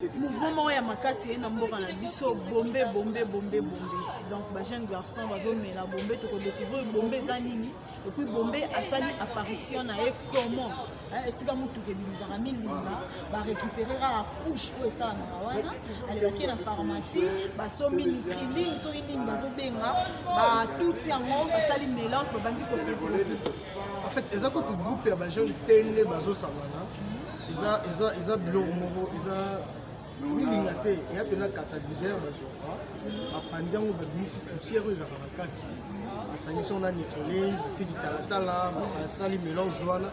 Mouvement moko ya makasi na mboka na biso bombe. Donc ba jeune garçon bazomela bombe to découvrir bombe za nini et puis bombe asali apparition na ye comment esika mutu ke bizara milinga ba récupérer la couche ou ça na wana alebaki na pharmacie ba somi nitriline so ini bazobenga ba tout yango basali mélange ba bandi ko se en fait ezako tout groupe ya ba jeune tene bazo savana eza biloko moko eza milinga te ya pena catalyseur bazoka apandi yango babimisi poussière oyo ezaka na kati basangisi ngo na nitroline batiki talatala basali mélange wana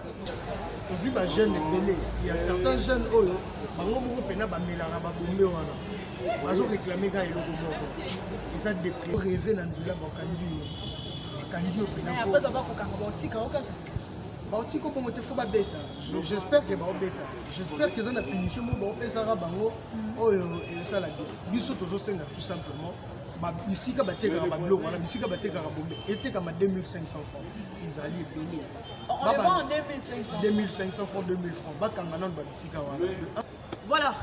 ozwi bajeune ebele ya certains jeunes oyo bango moko mpena bamelaka babombe wana bazoreklame ka eloko moko eza depri reve na nzela bakangi yo pena baotiko bongo te fo babeta j'espère que baobeta j'espère que eza na punition mo baopesaka bango oyo esala bien biso tozosenga tout simplement bisika batekaka babiloko wana bisika batekaka bombe etekama 2500 francs ezali ebele 2500 francs 2000 francs bakanga nano babisika wana voilà.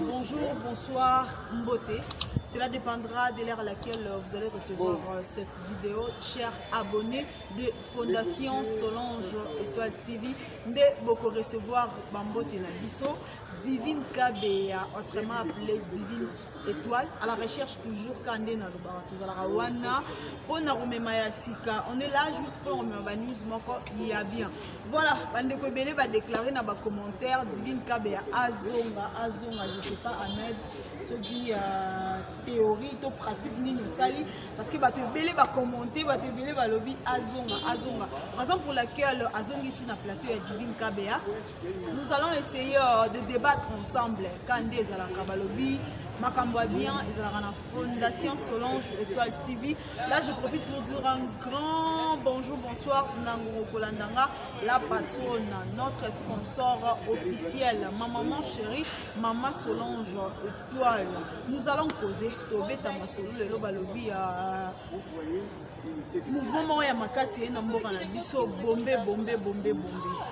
Bonjour, bonsoir, Mbote. Cela dépendra de l'heure à laquelle vous allez recevoir cette vidéo. Chers abonnés de Fondation Solange Étoile TV, de beaucoup recevoir Bambote Nabiso, Divine KBA, autrement appelée Divine Étoile, à la recherche toujours Kandé na Wana, on est là juste pour la news, il y a bien. Voilà, Bande Kobele va déclarer dans les commentaires Divine KBA Azonga, je sais pas, Ahmed, ce qui théorie, to pratique, ni no sali, parce que Bate Bele va commenter, Bate Bele va lobby Azonga. Raison pour laquelle Azongi sur la plateau est Divine KBA, nous allons essayer de débattre ensemble. Kandé Zalaka Balobi, Makamboa bien, ils ont la Fondation Solange Étoile TV. Là, je profite pour dire un grand bonjour, bonsoir, Nango Kolandanga, la patronne, notre sponsor officiel, ma maman chérie, Maman Solange Étoile. Nous allons causer, Tobé Tamasolo, le Lobalobi à mouvement moko ya makasi na mboka na biso bombe.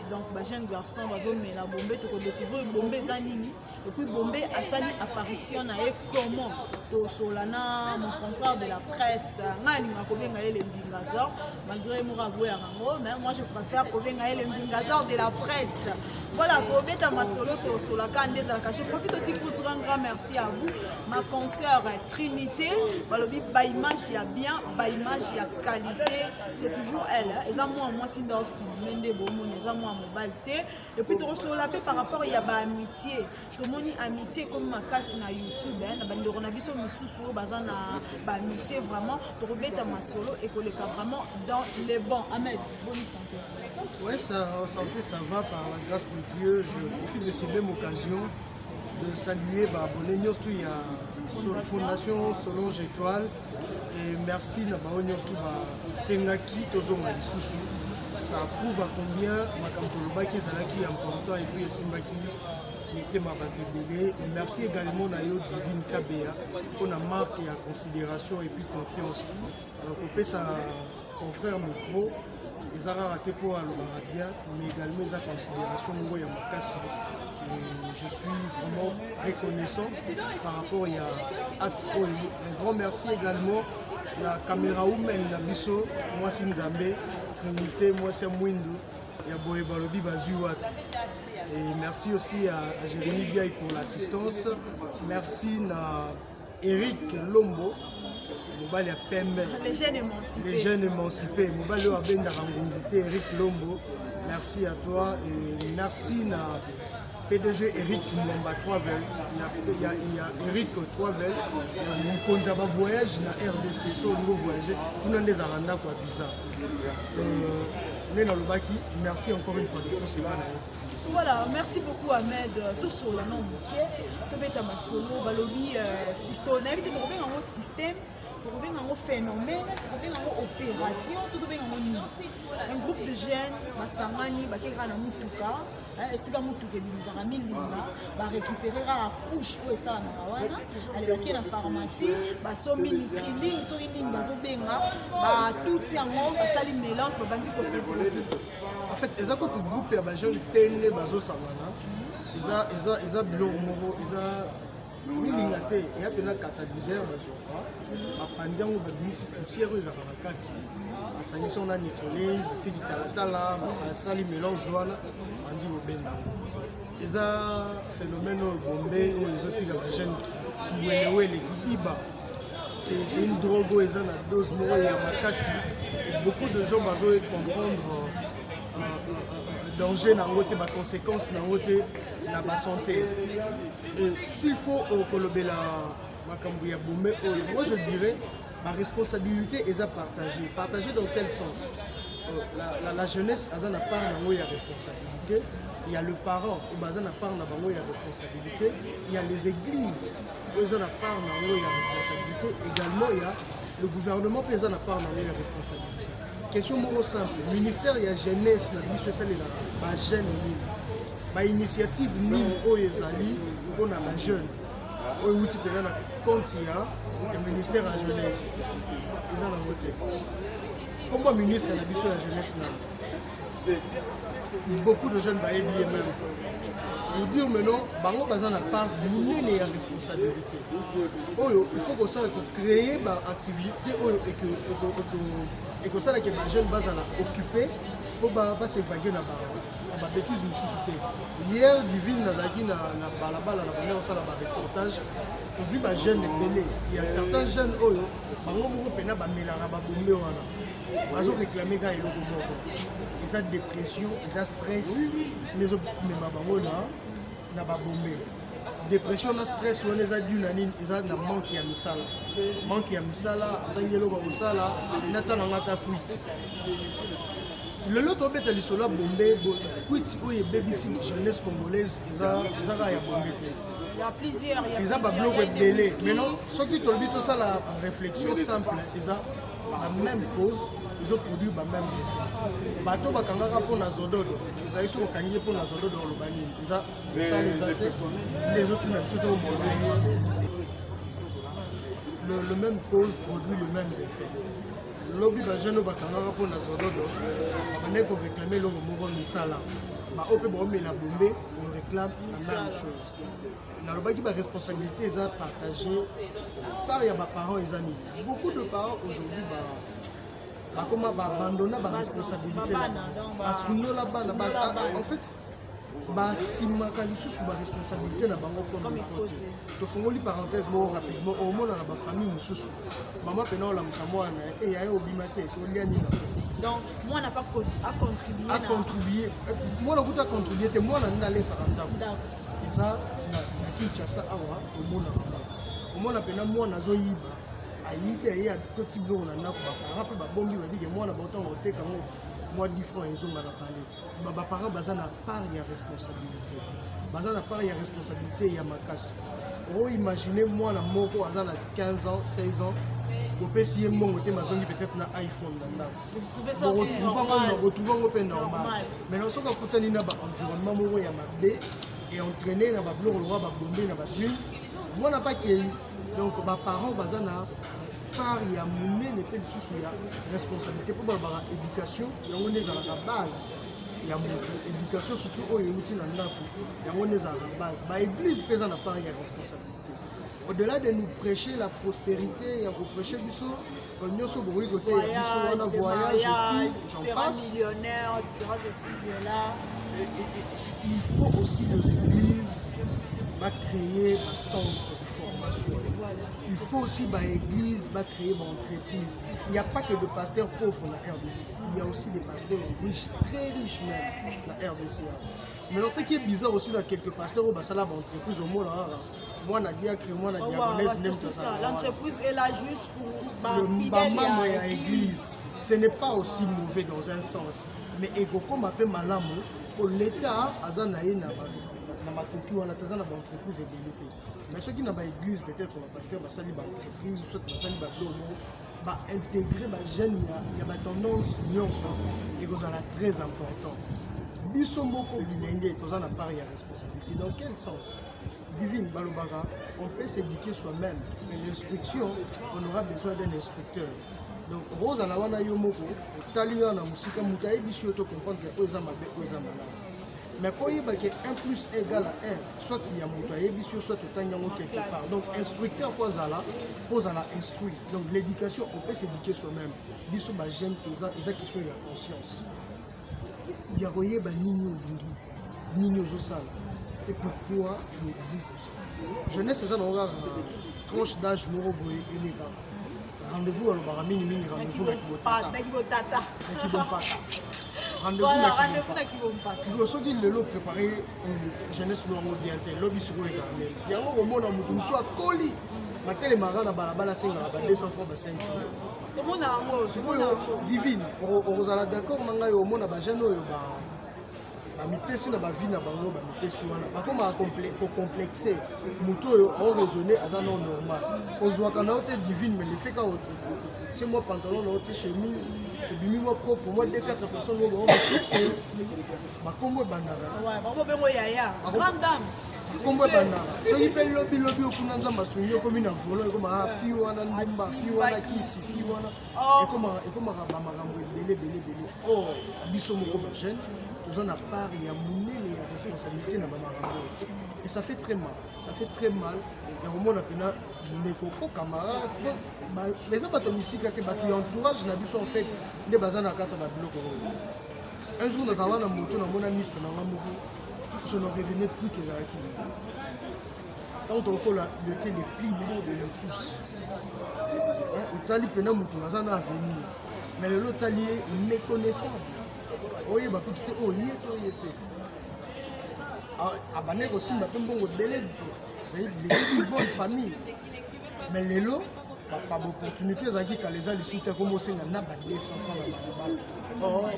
Donc ba jeune garçon bazomela bombe to découvrir bombe za nini et puis bombe asali apparition na ye comment to solana mon confrère de la presse ngani ngakobenga ele mbingazor malgré morago ya rango mais moi je préfère kobenga ele mbingazor de la presse. Voilà, pour beta masolo to solaka ndezalaka. Je profite aussi pour dire un grand merci à vous, ma consoeur Trinité, balobi ba image ya bien, ba image ya qualité, c'est toujours elle. Et ça moi si dans filmer des bonbons, et ça moi mobilité. Et puis to solapé par rapport il y a ba amitié. To moni amitié comme ma casse na YouTube, na bando na biso misusu bazana ba amitié vraiment. To beta masolo et koleka vraiment dans les bons. Ahmed, bonne santé. Ouais, ça, en santé, ça va par la grâce de Dieu. Je profite de cette même occasion de saluer Bonegnos tout il y a Fondation Solange Étoile et merci na Bonegnos tout Sengaki Tozonga Lisusu. Ça prouve à combien Makampolobaki Zalaki est important et puis Simbaki était ma bague. Merci également à Yo Divine KBA pour la marque et la considération et puis confiance. Pour ça confrère micro. Ils ont raté pour bien, mais également ils ont considération de Makasi. Et je suis vraiment reconnaissant par rapport à Atoi. Un grand merci également à la caméra humaine, la Bisso, moi c'est Nzambe, Trinité, moi c'est Mwindo, il y a Boé Balobi Bazuat. Et merci aussi à Jérémy Biaï pour l'assistance. Merci à Eric Lombo. Les jeunes émancipés. Eric Lombo, merci à toi et merci à PDG Eric Mwamba Troivel. Il y a Eric Troivel. On a un voyage na RDC, so on voyager. On a des aranda pour visa. Merci encore une fois de tout. Voilà, merci beaucoup Ahmed. Tout sur le nom Bouquet, tout bête ma solo, balobi système, on évite de trouver un système, de trouver un phénomène, de trouver une opération, de trouver un groupe de jeunes, Massamani, Bakira Namutuka, et si Gamutuka Bizara Milina, va récupérer la couche où ça na wana, aller à la pharmacie, ba somi nitriline, so ini bazobenga, ba tout yango, ba sali mélange, ba bandi ko se. En fait, ezako tout groupe ya ba jeune tene bazo savana. eza biloko moko eza milinga te eya mpena catalyseur bazwaka bapandi yango babimisi poussière oyo ezalaka na kati basangisi yango na nitrolene batiki talatala basali mélange wana bandi kobenda eza phénomène oyo bombe oyo ezotika bajeune welewele kibiba c'est une drogue oyo eza na dose moko ya makasi beaucoup de gens bazoye comprendre danger nango te baconséquence nango te na basanté et s'il faut kolobela makambo ya bombe oyo moi je dirais la responsabilité eza partagée dans quel sens la jeunesse aza na part nango ya responsabilité. Il y a le parent, il y a la responsabilité. Il y a les églises, il y a la part de la responsabilité. Également, il y a le gouvernement, il y a la part de la responsabilité. Question moro simple. Le ministère, il y a jeunesse, la mission, c'est la jeune. La initiative, mine, oyezali, on a la jeune. Oyuti, quand il y a le ministère de la jeunesse, ils ont la voté. Comment le ministre de la mission de la jeunesse, beaucoup de jeunes baillent même. Nous dire maintenant, bango bazana part d'une responsabilité. Il faut que ça créer une activité et que ça que les jeunes bazana occupés pour pas s'évaguer na ba bêtise mususuté. Hier divine nazaki na balabala na bana osala ba reportage. Vous vu ba jeunes belé. Il y a certains jeunes oyo bango moko pena ba melanga ba bombe wana. Bazo réclamer ga eloko moko. Ils ont dépression, ils ont stress, les autres na ba bombe. Dépression na stress on les a dû nanine, ils ont manque ya misala. Manque ya misala, azangelo ba osala, na tana ngata quit. Le lot obeta lisola bombe, quit oye baby sim jeunesse congolaise, ils ont ya bombe. Il y a plusieurs, ils ont ba bloc belé. Maintenant, ceux qui t'ont dit tout ça la réflexion simple, ils ont la même cause. Ils ont produit le même effet. Bateau bakangaka pour na zododo. Ils ont sur kangié pour na zododo dans le banin. Ils ont ça les autres même surtout le même cause produit le même effet. Lobby ba jeune bakangaka pour na zododo. On est pour réclamer le moro misala. Ba opé bo mais la bombe on réclame la même chose. Dans le baki ba responsabilité ils ont partagé par ya ba parents et amis. Beaucoup de parents aujourd'hui comment abandonner la responsabilité en fait basimaka lisusu ba responsabilité na bango comme il faut tofongoli parenthèse moko rapidement omona na bafamille mosusu mama pena olamusa mwana e yaye obima te tolia nini donc moi n'a pas à contribuer moi na kuta contribuer te moi na nalesaka ndako eza na Kinshasa awa omona pena mwana azoyiba ayibe ya toti biloko na ndako baparent mpe babombi babike mwana baotango oteka ngo mwa 10 francs ezonga na pale baparent baza na part ya responsabilité ya makasi oimagine mwana moko aza na 15 ans 16 ans opesi ye mbongo te mazongi peut-être na iPhone na ndako botrouvanga mpe normal maintenant soki akutani na baenvironnement moko ya mabe et entraîné na babiloko lokwa babombe na badrime mwana pakei donc baparent baza na part ya monene mpe lisusu ya responsabilité mpo balobaka éducation yango nde ezalaka base ya motu éducation surtout oyo euti na ndako yango nde ezalaka base baéglise mpe eza na part ya responsabilité au-delà de nous prêcher la prospérité ya koprêche biso nyonso bokoki koteya biso wana voyage et tout j'en passe il faut aussi nos églises créer un centre de formation. Il faut aussi l'église créer une entreprise. Il n'y a pas que de pasteurs pauvres dans la RDC. Il y a aussi des pasteurs riches, très riches même dans la RDC. Mais ce qui est bizarre aussi dans quelques pasteurs au Bassala, l'entreprise au moins moi na diacre, moi na diaconesse, l'entreprise est là juste pour le l'église. Ce n'est pas aussi mauvais dans un sens. Mais comme a fait malamu, pour l'État, azanaï na makoki wana taza na entreprise ebele te mais soki na baéglise peut-être bapasteur basali baentreprise soit basali bablomo baintégrer bajeune ya batendance nyonso ekozala très important biso moko bilenge toza na part ya responsabilité dans quel sens divine balobaka on peut s'éduquer soi-même mais l'instruction on aura besoin d'un instructeur donc ozala wana yo moko otali wana mosika moto ayebi biso yo to comprendre ke oyo eza mabe oyo eza malamu Mais pour dire que 1 plus 1 égale à 1, soit il y a mon toit, soit il y a quelque part. Donc, instructeur, faut instruire. Donc, l'éducation, on peut s'éduquer soi-même. Biso ba jeune, ils ont question de la conscience. Il y a royé ba nino zosala. Et pourquoi tu existes? Jeunesse, c'est ça, on a tranche d'âge, moro boye, et rendez-vous à l'obaramini, rendez-vous avec votre tata. Rendez-vous avec votre tata. Si vous avez le préparé, jeunesse nous avons bien été, lobby sur les armées. Il y a un moment où nous sommes colis. Maintenant, les marins à Balabala, c'est 200 francs, 5 divine. On est d'accord, on a au monde à jeune. Amipesi na ba vie na bango ba mipesi wana bakoma complexé moto o raisonner aza non normal ozwa kana ote divine mais le fait quand tu moi pantalon na ote chemise et bimi moi propre moi 2-4 personnes au ba kombo bandara ouais ba bengo yaya grande dame kombo bandara so ipe lobby okuna nzamba sunyo komi na volo ekoma fi wana ndumba fi wana kisi fi wana ekoma ba makambo belé oh biso moko ba jeune. On a part, il y a monnaie, il y a responsabilité dans et ça fait très mal. Ça fait très mal. Et au moment où les cocos, camarades, les abattements ici, qui entourage la en fait, des bazars à 4 blocs. Un jour, nous allons dans la moto, dans mon ami, je ne revenais plus que Zaraki. Tant qu'on a été les plus beaux de nous tous. L'Italie, pendant mon tour, nous allons venir. Mais l'autre allié méconnaissable. Oui, bah quand tu étais au lieu, tu étais. À Banek aussi, ma femme bon délai. C'est une bonne famille. Mais les lots, pas d'opportunité, ça qui quand les gens les soutiennent comme aussi on a bandé 100 francs dans la balle.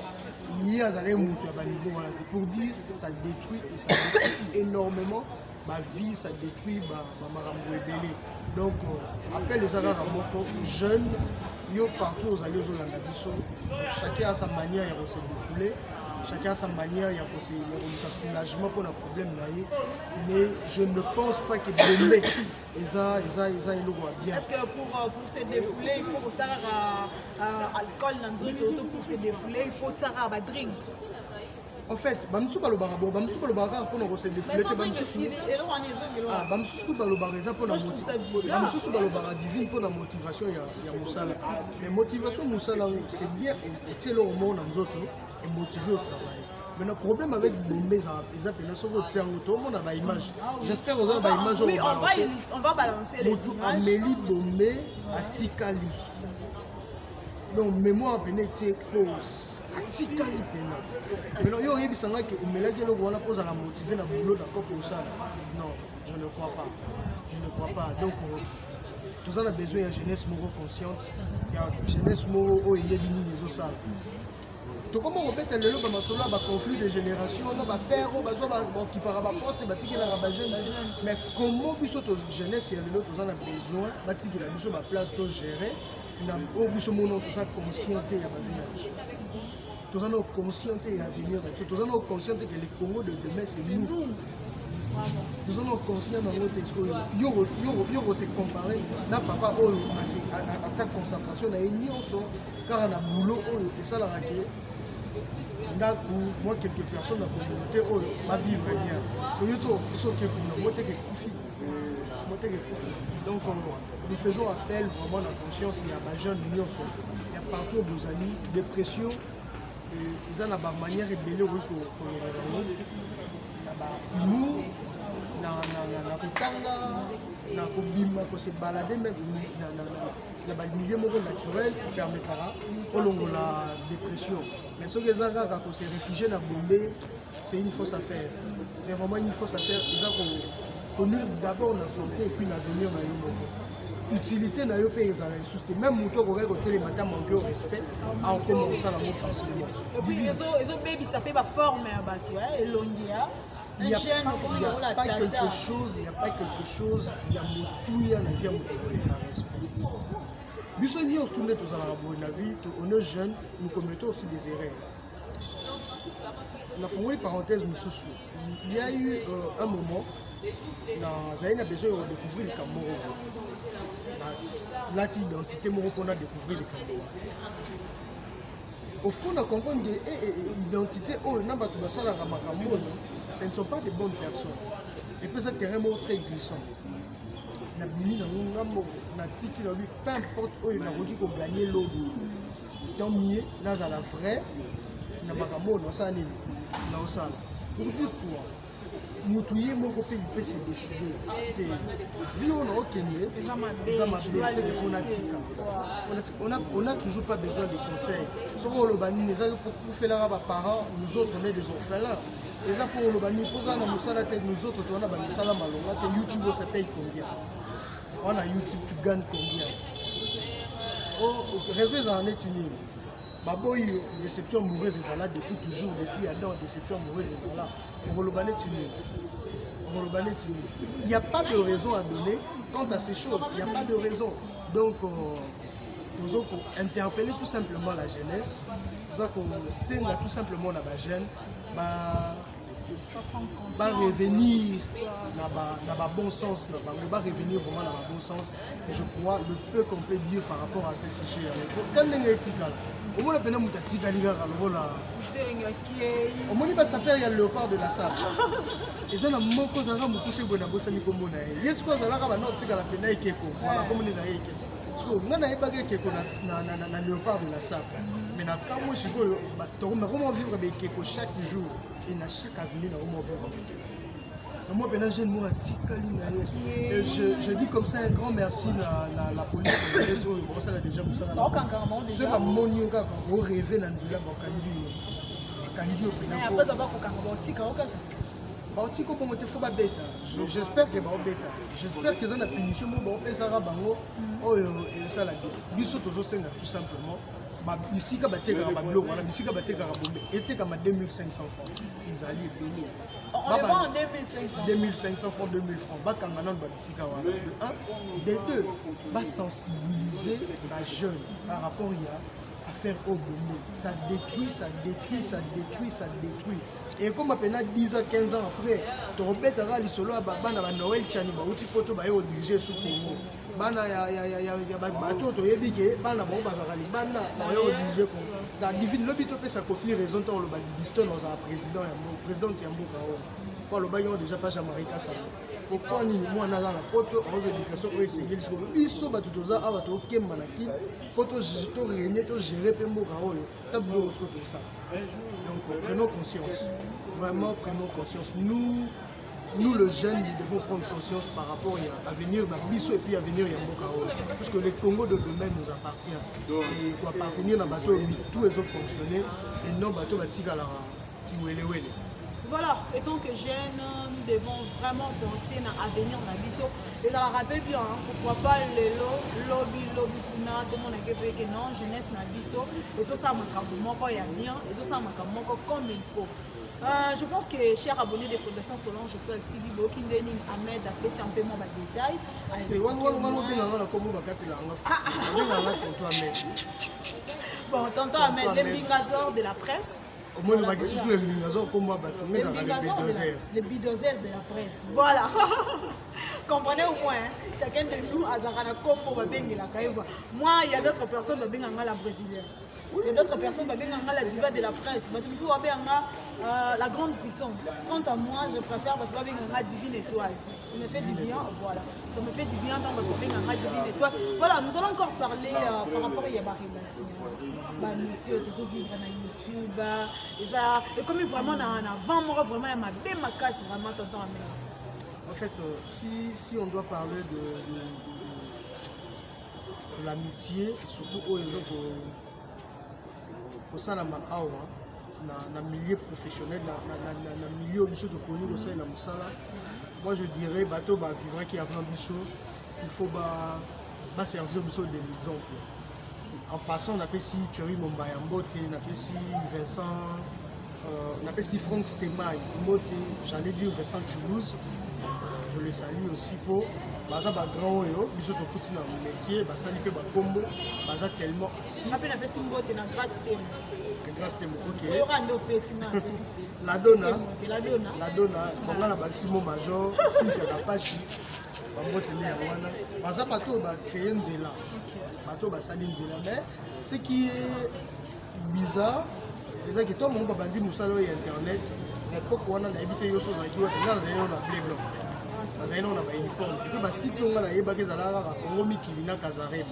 Il y a des monter à niveau pour dire que ça détruit et ça détruit énormément ma vie, ça détruit ma marambo belé. Donc après les arabes jeunes. Yo partout aux alliés aux Landabiso, chacun a sa manière de se défouler, chacun a sa manière de se soulagement pour un problème mais je ne pense pas que demain ils ont bien. Est-ce que pour se défouler, il faut alcool pour se défouler, il faut un drink? En fait, bamsou balobara pour nous se défouler que bamsou balobara pour la motivation, bamsou balobara divine pour la motivation ya musala. Mais motivation musala c'est bien tel au monde en autres et motiver au travail. Mais le problème avec Bombé, ils appellent ça tout le monde a une image. J'espère qu'on a une image. Oui, on va balancer les images. Amélie Bombé à Tikali. Donc mémoire pénétrée pause. Atikali pena. Mais non, il y a des gens qui ont pose à la motiver dans le boulot d'accord pour ça. Non, je ne crois pas. Je ne crois pas. Donc, tout ça a besoin de jeunesse moro consciente. Il y a jeunesse moro où il y a des nids aux salles. Donc, comment on répète le lot de conflit de génération, on a père qui part à poste, mais comment jeunesse il y a le lot tout ça a besoin, il y a besoin de place pour gérer. Au bout de mon tout ça conscienté à ma vie. Tout ça nous conscienté à venir. Tout ça nous conscienté que le Congo de demain c'est nous. Tout ça nous conscients dans notre esprit. Yo se comparer. Na papa à ta concentration na union car on a boulot et ça la raquer. Moi quelques personnes dans la communauté va vivre bien. C'est yo so que pour moi c'est que donc nous faisons appel vraiment à la conscience, il y a ma jeune union, il y a partout aux amis, dépression, ils ont la manière de délai nous, na se balader même dans le milieu naturel qui permettra de la dépression. Mais ce que les Arabes se réfugier dans Bombay, c'est une fausse affaire. C'est vraiment une fausse affaire. Ils ont connu d'abord la santé et puis l'avenir. Utilité na yo pe ezala lisusu même moto ko ko tele matin manquer au respect a commencer la mot facilement. Et puis ils ont baby ça peut pas former à bateau elongia. Il n'y a pas quelque chose, il y a la vie à respect. Biso nyos tout net aux arabes la vie, on est jeunes, nous commettons aussi des erreurs. On a fait une parenthèse mususu. Il y a eu un moment on a besoin de découvrir le Cameroun. L'identité moro qu'on a découvert le Cameroun. au fond, on comprend que l'identité, ce ne sont pas de bonnes personnes. Et puis, c'est un mot très glissant. Peu importe où il a gagné l'eau. Tant mieux, là, à la vraie, il n'a pas de mot, pour dire quoi? Moutouye moko pe il peut se décider vu on a okende c'est des fanatiques on a toujours pas besoin de conseils sur le bani pour faire la parents nous autres on est des orphelins et ça pour le bani pour ça nous ça la tête nous autres on a bani ça la malonga que YouTube ça paye combien on a YouTube tu gagnes combien oh réseau en est une Baboy, déception amoureuse et ça là depuis toujours, depuis Adam, déception amoureuse et ça là. Il n'y a pas de raison à donner quant à ces choses, il n'y a pas de raison. Donc, nous avons interpellé tout simplement la jeunesse, nous avons tout simplement la jeune, va revenir dans le bon sens, va revenir vraiment dans le bon sens. Je crois le peu qu'on peut dire par rapport à ce sujet. Au moins, il y a un sapeur, il y a le léopard de la salle. Et ça, il y a un moko zara mukuse bona bosa mikombo na ye. Yesu ko zala ka ba noti ka la pena ekeko. Voilà comme les aïe ekeko. Parce que ngana e bagé ekeko na léopard de la salle. Mais na kamo shiko ba to comment vivre avec ekeko chaque jour et na chaque avenue na comment vivre avec ekeko. Moi, je dis comme ça un grand merci à la police. C'est pas mon yoga au rêver dans le j'espère que j'espère que ça la punition tout simplement. Ici, quand on a 2500 francs, ils allaient venir. On les vend en 2500. 2500 francs, 2000 francs. De deux, sensibiliser les jeunes par rapport à faire au boulot. Ça détruit. Et comme à peine 10 à 15 ans après, tu rebettera les solos à Noël Tchani, tu peux te diriger sous Congo. Bana ya bateau to yebike bana bon bazakali bana yo dirige ko da divine lobby to pesa ko fi raison to lo ba diston dans un président ya président ya mboka o pour le bayon déjà pas Jamaïca ça pourquoi ni moi na la poto aux éducation o esengeli so biso ba tutoza aba to kemba na ki poto to régner to gérer pe mboka o tablo so comme ça donc prenons conscience vraiment prenons conscience nous les jeunes, nous devons prendre conscience par rapport à l'avenir de Bisso et puis à l'avenir de Mbokao. Parce que le Congo de demain nous appartient. Et pour appartenir à bateau, tout les autres fonctionner et non bateau qui wele. Voilà, et tant que jeunes, nous devons vraiment penser à l'avenir de Bisso. Et ça la rappelle bien, pourquoi pas le lobby, tout le monde a dit que non, jeunesse na Bisso. Et ça, ça m'a il y a bien, et ça m'a comme il faut. Je pense que, chers abonnés de Fondation Solange Peul TV, Bokindening Ahmed a fait un peu moins de détails. Bon, tonton Ahmed, les Bingazor de la presse. Au moins, le bidozers de la presse. Voilà. Comprenez au moins, chacun de nous a un combo. Moi, il y a d'autres personnes qui ont la brésilienne. Il y a d'autres personnes qui ont la diva de la presse. La grande puissance. Quant à moi, je préfère parce que la divine étoile. Ça me fait du bien, voilà. Ça me fait du bien dans la divine étoile. Voilà, nous allons encore parler par rapport à Yabari Bassi. Métier, toujours vivre dans YouTube. Et comme vraiment en avant, moi vraiment, il m'a bien ma casse vraiment tonton Ahmed. En fait, si on doit parler de l'amitié, surtout aux autres, pour ça, dans le milieu professionnel, dans le milieu où de connu au sein de la Moussala, moi je dirais, bateau vivra qui a un bichot, il faut servir de l'exemple. En passant, on appelle si Thierry Mombayambote, on appelle si Vincent, on appelle si Franck Stemay, j'allais dire Vincent Toulouse, je le salue aussi pour. Baza ba grand yo biso to kuti na métier ba sali pe ba kombo baza tellement assis appelle na pesi mbote na grâce temo OK orando pesi na pesi la donna bonga na maximo major Cynthia Kapashi ba mbote ne ya wana baza bato ba créer nzela bato ba sali nzela mais ce qui est bizarre. C'est que toi, mon papa dit Moussalo et Internet, à l'époque où on a habité aux choses avec eux, on a blé blanc. On a un uniforme. Et puis, si tu as un bagage à la Romi Kilina Kazarem.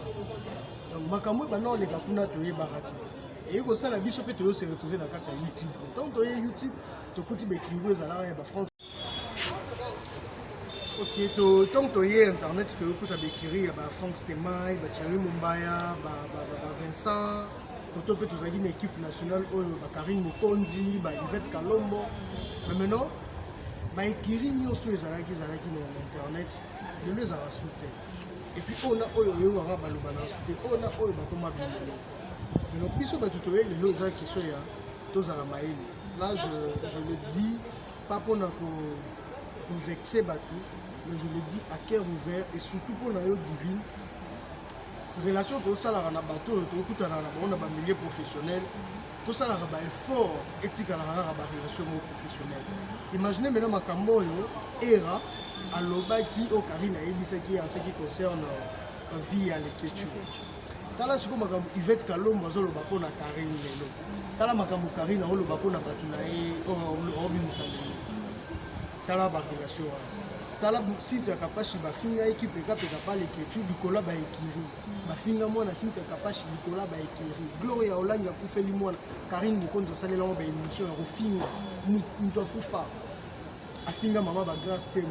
Donc, Makamou, maintenant, les Kakuna, tu es barati. Et comme ça, la biche peut se retrouver dans le YouTube. Tant que tu es YouTube, tu écoutes des kilos à la France. Ok, tant que tu es Internet, tu écoutes des kilos, Franck Stemay, Thierry Mumbaya, Vincent. Quand on peut tous une équipe nationale, Karine Mokondi, Yvette Kalombo. Mais maintenant, Kiri nous sommes les Alaki dans Internet, de les avoir sautés. Et puis on a eu un balobana sauté, on a eu un Thomas Bindou. Mais nous puissions tout les gens qui sont là, tous à la maïle. Là, je le dis, pas pour nous vexer Batou, mais je le dis à cœur ouvert et surtout pour nous divine. Relation tout ça là na bateau tout na ba milieu professionnel tout ça là ba effort éthique à la relation professionnelle. Imaginez maintenant makambo yo era aloba qui au Karine ebisa qui en ce qui concerne vie à l'écriture. Tala siko makambo Yvette Kalombo azoloba ko na Karine lelo. Tala makambo Karine oloba ko na batu na e obimisa lelo. Tala ba relation tala Cynthia Kapashi bafinga équipe ekapeka pa l'écriture bikola ba ekiri bafinga mwana Cynthia Kapashi bikola ba ekiri Gloria Olanga kufeli mwana Karine Mukonzo salela mo ba émission ya kofinga muto akufa afinga mama ba grâce temo.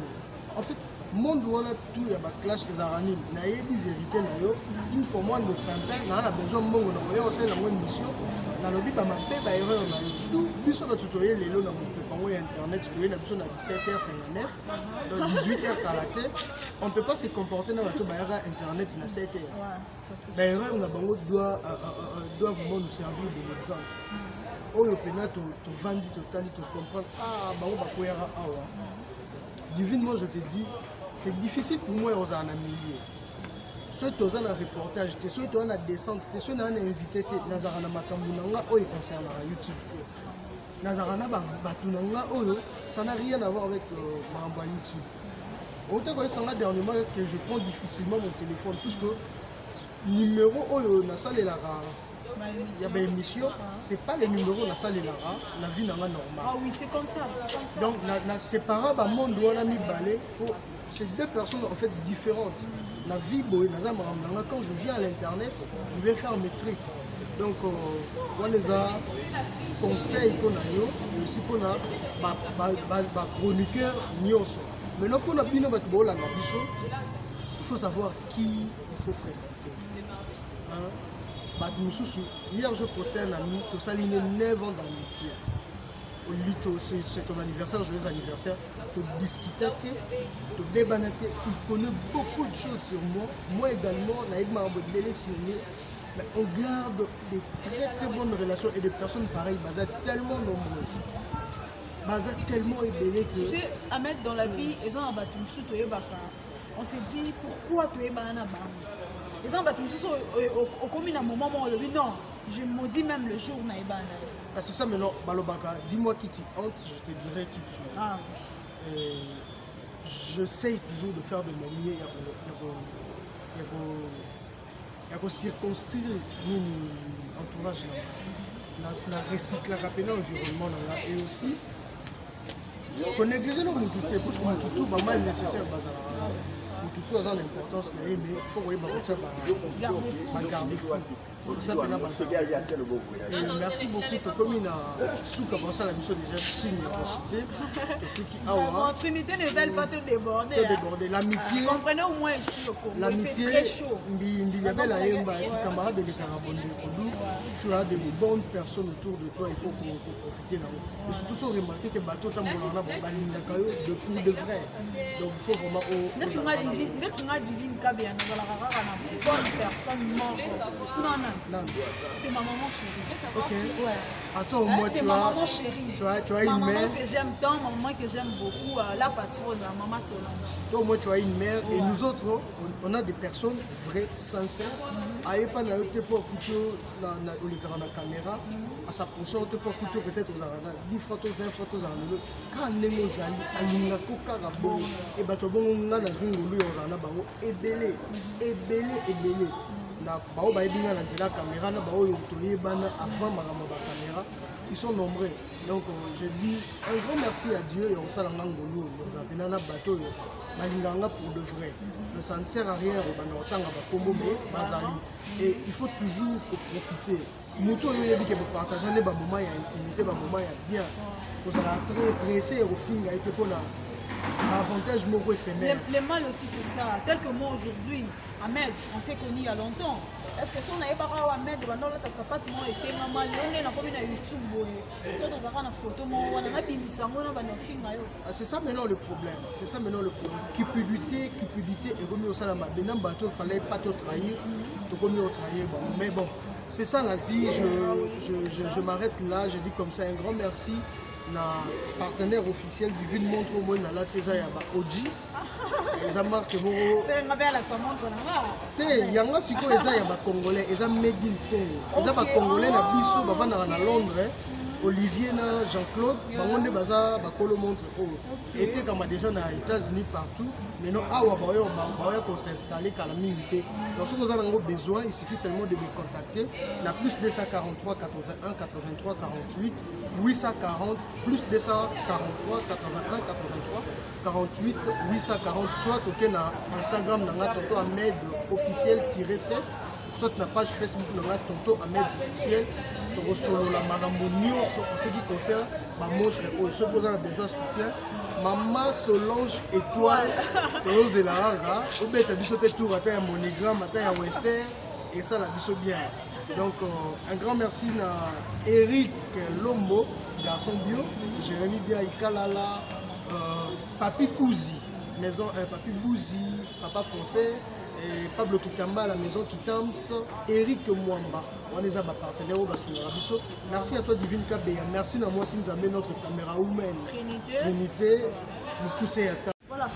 En fait monde wana tout ya ba clash ezarani na yebi vérité na yo une fois moi de pimpin na a besoin mbongo na yo osala mo émission na lobi ba mabe ba erreur na tout biso ba tutoriel lelo na mo Internet, tu es à 17h59, donc 18h on ne peut pas se comporter dans Internet à 7h. D'ailleurs, on doit vraiment nous servir de l'exemple. Oh, le pénal, tu vendis, tu comprends. Ah, divinement, je te dis, c'est difficile pour moi aux en milieu. Soit tu as un reportage, soit tu as une descente, soit tu as un invité, tu as un matambounanga, oh, il concerne YouTube. Ça n'a rien à voir avec ma YouTube. Autant que ça dernièrement que je prends difficilement mon téléphone, puisque numéro il y a une émission, c'est pas le numéro la salle la vie normale. Ah oui, c'est comme ça. Donc, c'est pas un monde où on a mis balai. C'est deux personnes en fait différentes. La vie, quand je viens à l'internet, je vais faire mes trucs. Donc, on les a conseils pour nous et aussi pour nos chroniqueurs. Maintenant, pour nous, il faut savoir qui il faut fréquenter. Hier, je postais un ami, tout ça, il a 9 ans d'amitié. C'est ton anniversaire, joyeux anniversaire. Tu discutais, tu débattais. Il connaît beaucoup de choses sur moi. Moi également, il m'a envoyé sur lui. Mais on garde des très très bonnes relations et des personnes pareilles, tellement nombreuses. Tellement ébélé que... Tu sais, à mettre dans la vie, on s'est dit pourquoi tu es banana. Les gens au commun un moment où on dit non, je maudis même le jour où on est banana. C'est ça maintenant, Balobaka, dis-moi qui tu hantes, je te dirai qui tu es. Ah. J'essaye toujours de faire de mon mieux. Il y a circonscrire l'entourage, la recycler l'environnement et aussi qu'on néglige le moutouté parce que le moutouté est mal nécessaire. Le moutouté a l'importance, mais il faut garder fou. Merci beaucoup. Comme il a sous commencé la mission déjà signe racheté. Et ceux qui a Trinité n'est-elle pas te déborder. L'amitié. Comprenez au moins ici au Congo. L'amitié. Très chaud. Il y avait la Yemba, les camarades de Carabonne. Si tu as de bonnes personnes autour de toi, il faut profiter là. Et surtout, il faut remarquer que bateau tambourana depuis de vrai. Donc il faut vraiment. Bonne personne morte. Non. C'est ma maman chérie. Ok. Ouais. Attends, moi c'est ma maman chérie. Tu as une mère. Ma maman que j'aime tant, ma maman que j'aime beaucoup, la patronne, la maman Solange. Donc moi tu as une mère et nous autres, on a des personnes vraies, sincères. Aïe pas na yote pour couture na caméra, à s'approcher on te pour couture peut-être aux arana 10 photos 20 photos arana. Quand nengo zali alinga ko karabo et bato bongo nga na zungulu yo arana bango ebelé. na bao baebinga na nzela caméra na bao yo toyebana avant makambo ba caméra, ils sont nombreux. Donc je dis un grand merci à Dieu et on sala ngangolo nous appelons na bateau balinganga pour de vrai. Ça ne sert à rien au tanga ba kombo mais bazali et il faut toujours profiter. Moto yo yebi ke partager les ba moment ya intimité ba moment ya bien. Pour ça après pressé au fin a été pour la avantage moko éphémère. Le mal aussi c'est ça. Tel que moi aujourd'hui, Ahmed, on s'est connu il y a longtemps. Est-ce que si on avait pas Ahmed, pendant là ta sapate moi était maman, on est na comme na YouTube boy. So dans ça na photo moi on a bimisango na ba na finga yo. C'est ça maintenant le problème. C'est ça maintenant le problème. Cupidité et comme au salama. Benam bateau il fallait pas te trahir. To comme au trahir bon. Mais bon, c'est ça la vie. Je m'arrête là, je dis comme ça un grand merci. Na partenaire officiel du ville montre au moins la Teza ya ba Oji. Eza marque moko. C'est nga bela sa montre nga. Te yanga siko eza ya ba congolais, eza made in Congo. Eza ba congolais na biso bavanda na Londres. Olivier na Jean-Claude, bangonde baza bakolo montre oh. Était comme déjà dans les États-Unis partout. Maintenant awa baoya pour s'installer kala mingi. Donc si vous avez besoin, il suffit seulement de me contacter. Na plus 243 81 83 48 840 plus 243 81 83 48 840 soit OK na Instagram na tonto Ahmed officiel-7 soit na page Facebook na tonto Ahmed officiel. Solo la marambo nyonso en ce qui concerne ma montre oh ce besoin besoin soutien maman Solange étoile Rose la rara au bête biso te tour ata ya monogramme ata ya western et ça la biso bien donc un grand merci na Eric Lombo garçon bio Jérémy Bia Ikalala Papi Kouzi maison Papi Bouzi papa français et Pablo Kitamba la maison Kitams Eric Mwamba. On est à ma partenaire au Basso. Merci à toi Divine Kabea. Merci à moi Sinzamé, notre caméra humaine. Trinité. Nous pousser à ta. Voilà,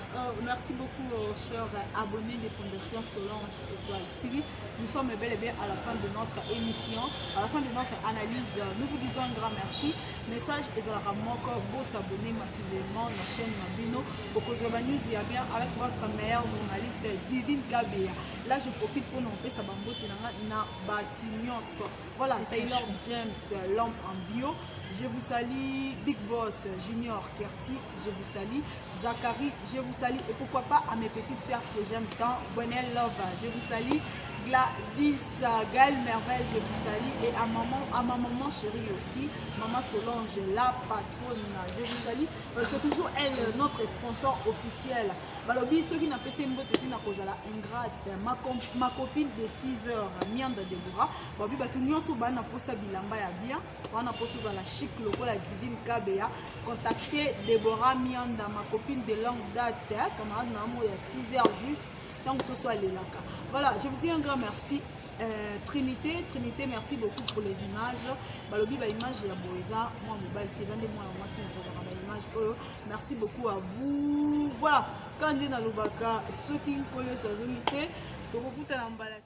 merci beaucoup chers abonnés des Fondations Solange Étoile TV. Nous sommes bel et bien à la fin de notre émission, à la fin de notre analyse. Nous vous disons un grand merci. Message Ezara Moko, beau s'abonner massivement à la chaîne Mabino. Bokozova News, il y a bien avec votre meilleur journaliste Divine Kabea. Là, je profite pour nous faire sa bambote na Batunios. Voilà, Taylor James, l'homme en bio. Je vous salue Big Boss Junior Kerti. Je vous salue Zachary. Je vous salue et pourquoi pas à mes petites sœurs que j'aime tant, Bonel Love, je vous salue, Gladys, Gaël Merveille, je vous salue et à ma maman chérie aussi, maman Solange, la patronne, je vous salue, c'est toujours elle, notre sponsor officiel. Balobi, ceux qui n'ont pas essayé de me ingrate, ma copine de 6 heures, Mianda Deborah, Babi Batunion Soubana Posa Bilamba ya bien, on a posé à la chic logo la Divine Kabea, contactez Deborah Mianda, ma copine de longue date, camarade Namo, il y a 6 heures juste, tant que ce soit les laka. Voilà, je vous dis un grand merci. Trinité, merci beaucoup pour les images. Balobi ba image ya Boeza, moi mobile présente moi si on image. Merci beaucoup à vous. Voilà, quand on est dans le baka, ceux qui me connaissent, to beaucoup